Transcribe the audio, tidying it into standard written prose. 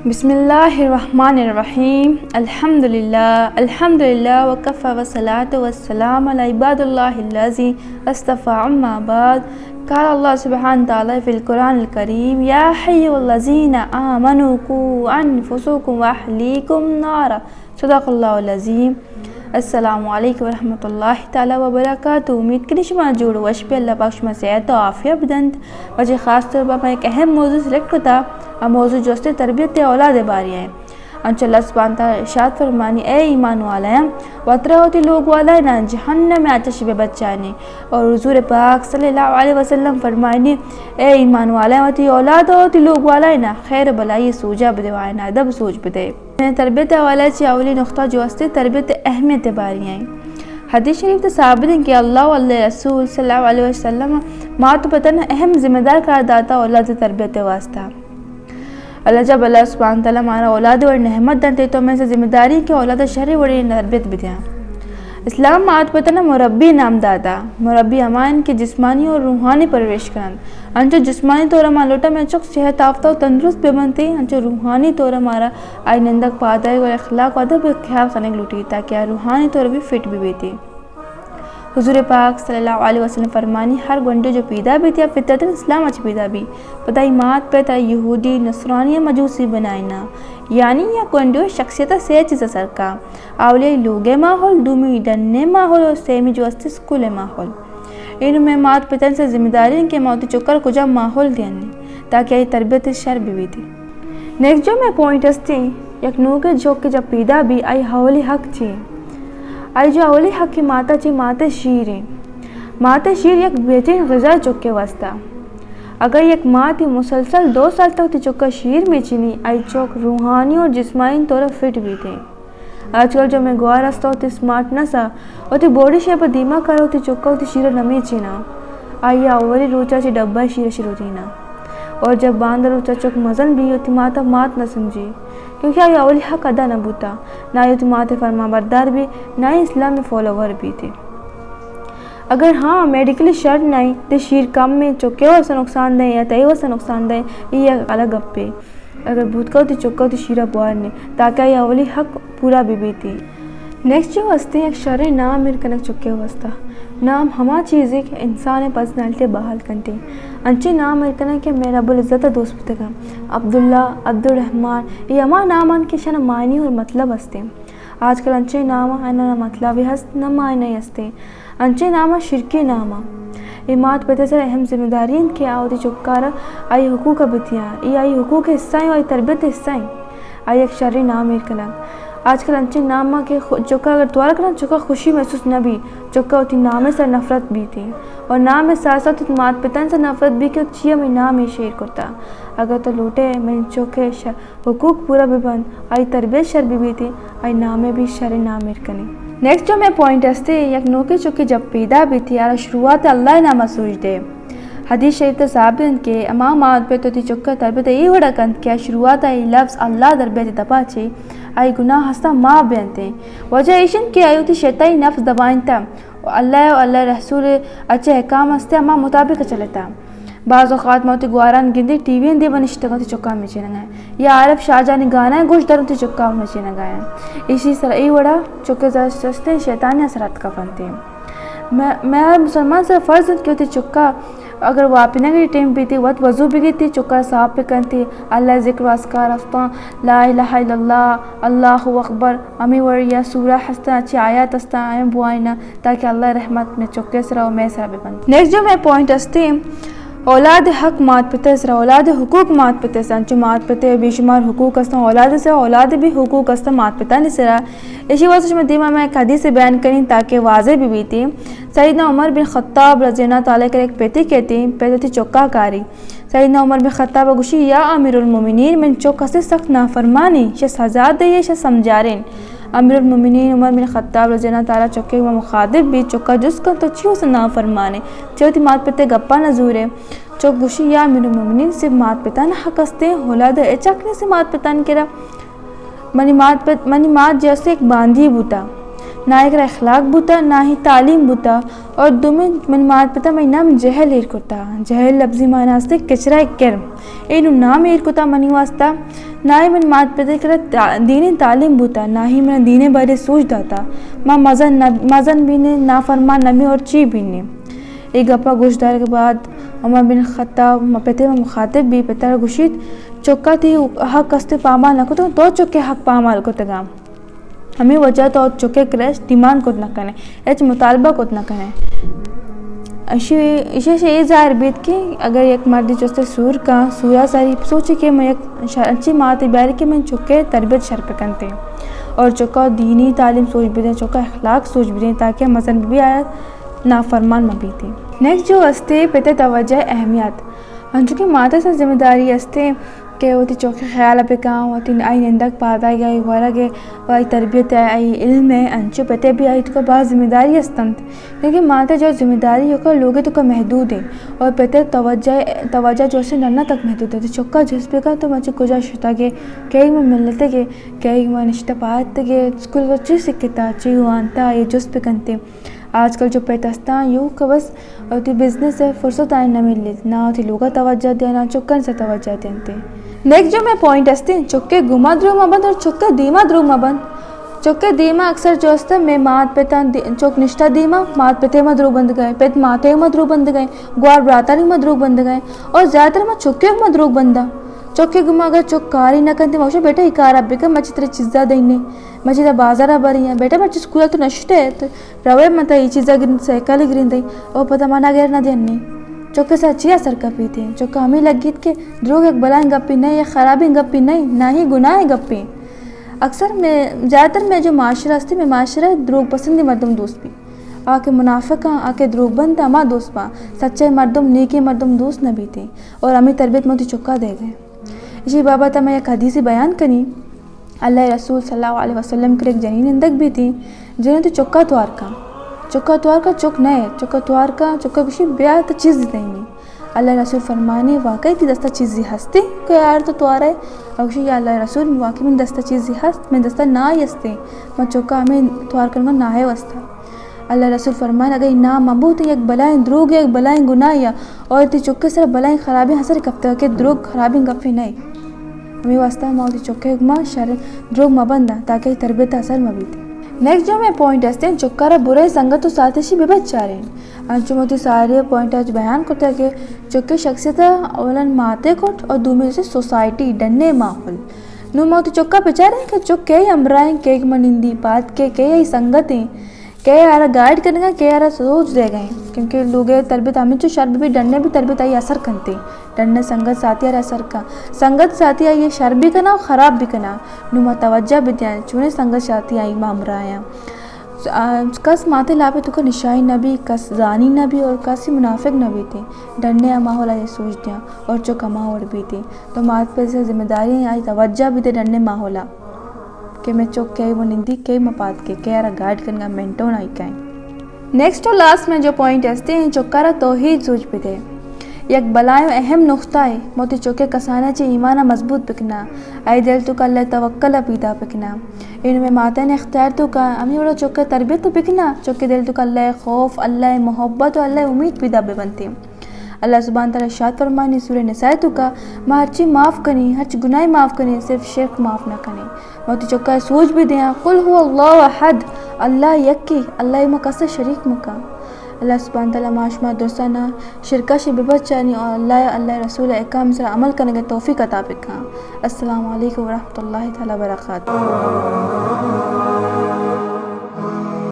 بسم اللہ الرحمن الرحیم الحمدللہ وکفی والصلاة والسلام علی عباد اللہ الذین اصطفی اما بعد قال اللہ سبحانہ تعالی فی القرآن الکریم یا ایھا الذین آمنوا قوا انفسکم واہلیکم نارا صدق اللہ العظیم۔ السلام علیکم ورحمۃ اللہ تعالی وبرکاتہ۔ امید کریں شما جوڑ وش پہ اللہ پاک شما صحت و عافیت بدند۔ وجہ خاص طور پر ایک اہم موضوع سلیکٹ ہوتا اور موضوع جو اس تربیت اولاد باری ہے۔ انشاء اللہ سبحانہ تعالی ارشاد فرمانی اے ایمان والے وطرہ ہوتی لوگ والا نا جہنم میں آتش بے بچانے، اور حضور پاک صلی اللہ علیہ وسلم فرمانی اے ایمان والے ہوتی اولاد ہوتی لوگ والا نا خیر بلائی سوجا بدوائے نا ادب سوچ بدے۔ تربیت والا چی اولی نقطہ جو اس تربیت اہمیت باری ہیں۔ حدیث شریف تو ثابت ہے کہ اللہ واللہ رسول صلی اللہ علیہ وسلم ماں تو پتہ اہم ذمہ دار قرار داتا اولاد تربیت واسطہ۔ اللہ جب اللہ سبحانہ تعالیٰ ہمارا اولاد اور نعمت دنتے تو میں سے ذمہ داری کہ اولاد شرعی وڑی تربیت بھی دیا۔ اسلام مات پتہ مربی نام دادا، مربی امان کی جسمانی اور روحانی پرورش کرن۔ انچو جسمانی طور ہمارا لوٹا میں چک صحت یافتہ و تندرست بے بنتے، انچو روحانی طور ہمارا آئی نندک پادائی اور اخلاق و ادب خیال کرنے لوٹی تاکہ روحانی طور بھی فٹ بھی بیتی۔ حضور پاک صلی اللہ علیہ وسلم فرمانی ہر گنڈے جو پیدا بھی تھی فطرت اسلام اچ پیدا بھی پتہ مات پہ تا یہودی نصرانی مجوسی بنائینا، یعنی یا گنڈے شخصیت سے چیز اثر کا اولیاء لوگے ماحول دومی ڈننے ماحول اور سیمی جو استی سکول ماحول۔ ان میں مات پتن سے ذمہ داری کہ موتی چکر کجا ماحول دینے تاکہ یہ تربیت شر بھی تھی۔ نیکسٹ جو میں پوائنٹ استی یک نوکے جو کہ جب پیدا بھی آئی حولی حق چی آئی جو اولی حق کی ماتا چی ماتا شیر ہے۔ ماتا شیر یک بہترین غذا چکے واسطہ۔ اگر یک ماں تی مسلسل 2 سال تک تی چکا شیر میں چینی آئی چوک روحانی اور جسمانی طور فٹ بھی تھے۔ آج کل جو میں گوار رستا ہوتی سمارٹ نہ سا ہوتی بوڈی شیپ دیما کر ہوتی چکا ہوتی شیر نمی چینا آئی اولی روچا چی ڈبا شیر شروع دینا، اور جب باندر روچا چک مزن بھی ہوتی ماتا مات نہ سمجھی کیونکہ آئی اولی حق ادا نہ بوتا، نہ ہی ہوتی ماتے فرما بردار بھی نہ ہی اسلامی فالوور بھی تھے۔ اگر ہاں میڈیکلی شرط نہیں تو شیر کم میں چکے ہو سے نقصان دیں یا تئی ہو سے نقصان دیں یہ الگ گپے۔ اگر بھوت کا ہوتی چکا ہوتی شیرہ بوارنے تاکہ یہ اولی حق پورا بھی تھی۔ نیکسٹ جو ہستے ایک شرع نام میرے کنک چکے ہوستا۔ نام ہما چیزیں کہ انسان پرسنالٹی بحال کرتے انچے نام میرے کنک کہ میرا بالعزت دوست بتگا عبداللہ عبدالرحمن یہ ہما نامان کے شن معنی اور مطلب ہستے۔ آج کل انچے نام نہ مطلب ہست نہ معنی ہستے، انچے نام شرکی نام یہ مات پتہ سے اہم ذمہ دارین کے آوتی چکارا آئی حقوق بتیاں یہ آئی حقوق حصہ آئی تربیت حصہ آئی ایک شرعی نام میرے کنک۔ آج کل انچے نامہ کے چکا اگر دوارا کرنا چکا خوشی محسوس نہ بھی چکا ہوتی نامے سے نفرت بھی تھی، اور نام میں ساتھ ساتھ مات پتن سے نفرت بھی کہ چیا میں نام ہی شیر کرتا۔ اگر تو لوٹے میں چوکے حقوق پورا بھی بند آئی تربیت شر بھی تھی آئی نامے بھی شرعی نام میرے کنے۔ نیکسٹ جو میں پوائنٹ ہستے یک نوکے چکے جب پیدا بھی تھی اور شروعات اللہ نامہ سوچ دے۔ حدیث شریف تو ثابت کہ امام مات پہ تو تی چکا تربیت یہ وڑا کند کیا شروعات آئی لفظ اللہ در بیت دپا چھے آئی گناہ ہستا ماں بینتے وجہ ایشن کہ آئی ہوتی شیطانی نفس دبائن تا اللہ و اللہ رسول اچھے احکام ہستے ماں مطابق چلتا۔ بعض اوقات موتی گواران گندے ٹی وی اندے بنشتگا تی چکا میں چینگا ہے یا عارف شاہجہانی گانا ہے گوش دروں تی چکا میں چینگا ہے۔ اسی طرح ای وڑا چکے زرستے شیطانی اثرات کا فنتے۔ میں ہر مسلمان سے فرض کہ ہوتی چکا اگر وہ اپنے گئی ٹیم بھی تھی وقت وضو بھی گئی تھی چکا صاحب پہ کرتی اللہ ذکر و اذکار ہفتہ لا الہ الا اللہ اللہ اکبر امی وریا سورہ ہستا اچھی آیات ہستا آئیں بوائنا تاکہ اللہ رحمت میں چکے سرا و میں سرا بھی بنتی۔ نیکسٹ جو میں پوائنٹ ہستے اولاد حق مات پتے سرا اولاد حقوق مات پتے سرا انچو مات پتے بے شمار حقوق ہستا اولاد سرا اولاد بھی حقوق ہستا مات پتا نہیں سرا۔ اسی واسطے میں دیما میں ایک حدیث بیان کریں تاکہ واضح بھی تھی۔ سیدنا عمر بن خطاب رضی اللہ تعالیٰ کے ایک پیتی کہتی پیتی تھی چکا کاری۔ سیدنا عمر بن خطاب گوشی یا امیر المومنین من چکا سے سخت نافرمانی شہ سزا دئیے شہ سمجھارین۔ امیر المومنین عمر بن خطاب رضی اللہ تعالیٰ چکے میں مخاطب بھی چکا جس کا تو چیوں سے نافرمانے چوتی مات پتے گپا نزورے چک گوشی یا امیر المومنین سے مات پتا نہ حق ہستے اولاد اچکنے سے مات پتا نہ کرا منی مات جیسے ایک باندھی بوتا نہ ایک اخلاق بوتا نہ ہی تعلیم بوتا اور دومیں منی مات پتا میں نام جہل ایر کرتا جہل لفظی معنی ہستے کچرا ایک کرم اینو نام ایر کرتا منی واسطہ نہ ہی من مات پتے کرا دینی تعلیم بوتا، نہ ہی من دین بارے سوچ داتا، ماں مزن بھی نے نافرمان نمی اور چی بھی نے. ایک گپا گوشدار کے بعد عمر بن خطاب پتے میں مخاطب بھی پتر گوشید چکا تھی حق استے پامال نہ کو تو چکے حق پامال کو تگا ہمیں وجہ تو چکے کریش ڈیمانڈ کو نہ کریں ایچ مطالبہ کو نہ کریں. اسے یہ ظاہر بیت کہ اگر ایک مردی جستے سور کا سورا ساری سوچے کہ میں ایک اچھی ماتی بیاری کہ میں چکے تربیت شرپ کنتے اور چکا دینی تعلیم سوچ بھی دیں، چکا اخلاق سوچ بھی دیں تاکہ مزن بھی آیت نافرمان مبی تھی. نیکسٹ جو استے پتے توجہ اہمیت انچو کہ ماتا سے ذمہ داری استے کہ وہ تی چوکے خیال پہ کام وہ تی آئی نندک پاتا گئی ورگے وائی تربیت آئی علم ہے انچو پتے بھی آئی تو کا بعض ذمہ داری استنت کیونکہ ماتا جو ذمہ داری ہو کر لوگے تو کا محدود ہیں اور پتے توجہ جو سے نرنا تک محدود ہے. چکا جس پہ کا تو مجھے کجا شتا گے کئی میں ملتے گے کئی میں نشتہ پاتے گے اسکول وہ چیز سکتا چی وانتا یہ جس پہ کنتے. آج کل جو پیتستان یوں کہ بس تی بزنس ہے فرصت آئیں نہ مل نہ تی لوگا توجہ دیا نہ چکن سے توجہ دیتے. نیکسٹ جو میں پوائنٹ استے چکے گما درو مبند اور چکے دیما درو مبند. چکے دیما اکثر جو استا میں مات پیتا چک نشتہ دیما مات پیتے مدرو بند گئے پیت ماتے مدرو بند گئے گوار براتاری مدرو بند گئے اور زیادہ تر میں چکے مدرو بندہ چکے گما اگر چک کاری نہ کرتے موشا بیٹا ہی کارا بکا مچی تری چیزہ دینے مچی تا بازارہ بری ہیں بیٹا مچی سکولہ تو نشتے ہے تو روے مطا یہ چیزہ گرن سیکالی گرن دی اور پتہ مانا گیر نہ دینے چکے سے اچھی اثر کپی تھی. چکا ہمیں لگیت کہ دروگ ایک بلائیں گپی نہیں یا خرابی گپی نہیں نہ ہی گناہ گپی. اکثر میں زیادہ تر میں جو معاشرہ استے میں معاشرہ دروگ پسندی مردم دوست بھی آکے منافقاں آکے دروگ بند اما دوست پاں سچے مردم نیکی مردم دوست نہ بھی تھے اور ہمیں تربیت موتی چکا دے گئے. اسی بابت میں ایک حدیثی بیان کنی اللہ رسول صلی اللہ علیہ وسلم کے ایک جنین اندک بھی تھی جنہیں تو چکا توار کا چک نئے چکا توار کا چکا کشی بیار تا چیز نہیں ہے. اللہ رسول فرمانے واقعی تی دستا چیزی ہستے کہ یار تو توار ہے اور کشی یا اللہ رسول واقعی من دستا چیزی ہست من دستا نہ ہستے میں چکا ہمیں توار کرنا نہ ہے وستا. اللہ رسول فرمانے اگر نہ مبوط ایک بلائیں دروگ ایک بلائیں گناہ یا اور تی چکے سر بلائیں خرابی حسر کپتا کہ دروگ خرابی گفی نہیں ہمیں واسطہ موتی چکے گما شر دروگ مبندہ تاکہ تربیت اثر مبی تھی. نیکسٹ جو میں پوائنٹ استے ہیں چکارہ برے سنگت و ساتشی بھی بچ چاہ رہے ہیں انچو موتی سارے پوائنٹ آج بیان کرتا ہے کہ چکے شخصیت اولاً ماتے کٹ اور دومی جیسے سوسائٹی ڈننے ماحول نو موتی چکا پچا رہے ہیں کہ چک کئی امرائیں کئی منندی بات کے کئی سنگتیں کئی آرہ گائیڈ کرنے گا کئی آرہ سوچ دے گئے کیونکہ لوگ تربیت ہمیں جو شرب بھی ڈننے بھی تربیت آئی اثر کنتے ڈننے سنگت ساتھی آرہ اثر کا سنگت ساتھی آئی یہ شرب بھی کنا خراب بھی کنا نما توجہ بھی دیا چونے سنگت ساتھی آئی مامرہ آیا کس ماتے لاپے تو کا نشائی نبی کس زانی نبی اور کسی منافق نبی تھے ڈننے ماحول آئی سوچ دیا اور جو کما اور بھی تھے تو مات پہ سے ذمہ داری آئی توجہ بھی دے ڈننے ماحولہ کہ میں چوک کئی وہ نندی کئی مپاد کے کئی آرہ گائیڈ کرنگا مینٹون آئی کائیں. نیکسٹ اور لاسٹ میں جو پوائنٹ استے ہیں چکارہ توحید سوچ بھی دے یک بلائیں اہم نقطہ ہے موتی چوکے کسانا چی ایمانہ مضبوط پکنا آئی دل تو کا اللہ توکل پیدا پکنا ان میں ماتا نے اختیار تو کا ہمیں بڑا چوکے تربیت تو پکنا چوکے دل تو کا اللہ خوف اللہ محبت و اللہ امید پیدا بے بنتے. اللہ سبحانہ تعالیٰ ارشاد فرمانی سورہ نساء تو کا میں ہر چیز معاف کنی ہر چیز گناہ معاف کنی صرف شرک معاف نہ کنی موتی چکا سوچ بھی دیا قل هو اللہ احد اللہ یکی اللہ مقصد شریک مکا. اللہ سبحانہ تعالیٰ معاشمہ دوستانہ شرکہ سے بچانی اور اللہ رسول احکام سے عمل کرنے کے توفیق عطا بکا. السلام علیکم ورحمۃ اللہ تعالیٰ وبرکاتہ.